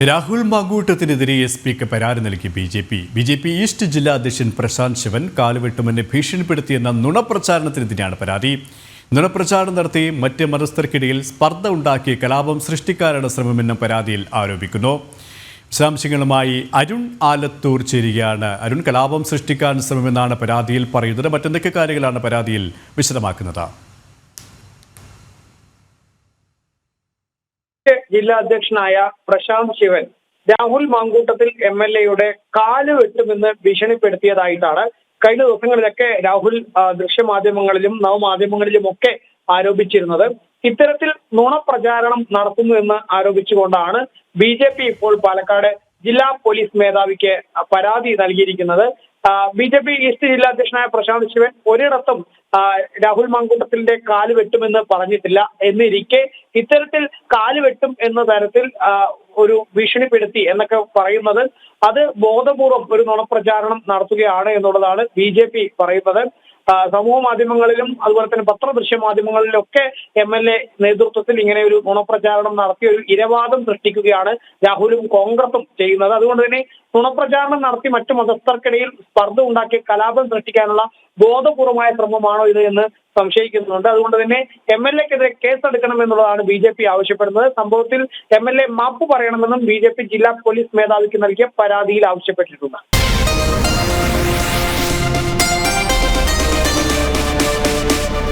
രാഹുൽ മാങ്കൂട്ടത്തിനെതിരെ എസ്.പിക്ക് പരാതി നൽകി BJP east ജില്ലാ അധ്യക്ഷൻ പ്രശാന്ത് ശിവൻ കാലുവെട്ടുമെന്ന് ഭീഷണിപ്പെടുത്തിയെന്ന നുണപ്രചാരണത്തിനെതിരെയാണ് പരാതി. നുണപ്രചാരണം നടത്തി മറ്റ് മതസ്ഥർക്കിടയിൽ സ്പർദ്ധ ഉണ്ടാക്കി കലാപം സൃഷ്ടിക്കാനാണ് ശ്രമമെന്നും പരാതിയിൽ ആരോപിക്കുന്നു. വിശദാംശങ്ങളുമായി അരുൺ ആലത്തൂർ ചേരുകയാണ്. അരുൺ, കലാപം സൃഷ്ടിക്കാൻ ശ്രമമെന്നാണ് പരാതിയിൽ പറയുന്നത്. മറ്റെന്തൊക്കെ കാര്യങ്ങളാണ് പരാതിയിൽ വിശദമാക്കുന്നത്? ജില്ലാ അധ്യക്ഷനായ പ്രശാന്ത് ശിവൻ രാഹുൽ മാങ്കൂട്ടത്തിൽ MLA-യുടെ കാല് വെട്ടുമെന്ന് ഭീഷണിപ്പെടുത്തിയതായിട്ടാണ് കഴിഞ്ഞ ദിവസങ്ങളിലൊക്കെ രാഹുൽ ദൃശ്യമാധ്യമങ്ങളിലും നവമാധ്യമങ്ങളിലും ഒക്കെ ആരോപിച്ചിരുന്നത്. ഇത്തരത്തിൽ നുണപ്രചാരണം നടത്തുന്നു എന്ന് ആരോപിച്ചുകൊണ്ടാണ് BJP ഇപ്പോൾ പാലക്കാട് ജില്ലാ പോലീസ് മേധാവിക്ക് പരാതി നൽകിയിരിക്കുന്നത്. BJP ഈസ്റ്റ് ജില്ലാ അധ്യക്ഷനായ പ്രശാന്ത് ശിവൻ ഒരിടത്തും രാഹുൽ മാങ്കൂട്ടത്തിന്റെ കാല് വെട്ടുമെന്ന് പറഞ്ഞിട്ടില്ല. എന്നിരിക്കെ ഇത്തരത്തിൽ കാല് വെട്ടും എന്ന തരത്തിൽ ഒരു ഭീഷണിപ്പെടുത്തി എന്നൊക്കെ പറയുന്നത് അത് ബോധപൂർവം ഒരു നുണപ്രചാരണം നടത്തുകയാണ് എന്നുള്ളതാണ് BJP പറയുന്നത്. സമൂഹ മാധ്യമങ്ങളിലും അതുപോലെ തന്നെ പത്രദൃശ്യ മാധ്യമങ്ങളിലൊക്കെ MLA നേതൃത്വത്തിൽ ഇങ്ങനെ ഒരു നുണപ്രചാരണം നടത്തി ഒരു ഇരവാദം സൃഷ്ടിക്കുകയാണ് രാഹുലും കോൺഗ്രസും ചെയ്യുന്നത്. അതുകൊണ്ട് തന്നെ നുണപ്രചാരണം നടത്തി മറ്റു മതസ്ഥർക്കിടയിൽ സ്പർദ്ധ ഉണ്ടാക്കി കലാപം സൃഷ്ടിക്കാനുള്ള ബോധപൂർവമായ ശ്രമമാണോ ഇത് എന്ന് സംശയിക്കുന്നുണ്ട്. അതുകൊണ്ട് തന്നെ MLA-ക്കെതിരെ കേസെടുക്കണമെന്നുള്ളതാണ് BJP ആവശ്യപ്പെടുന്നത്. സംഭവത്തിൽ MLA മാപ്പ് പറയണമെന്നും BJP ജില്ലാ പോലീസ് മേധാവിക്ക് നൽകിയ പരാതിയിൽ ആവശ്യപ്പെട്ടിട്ടുണ്ട്.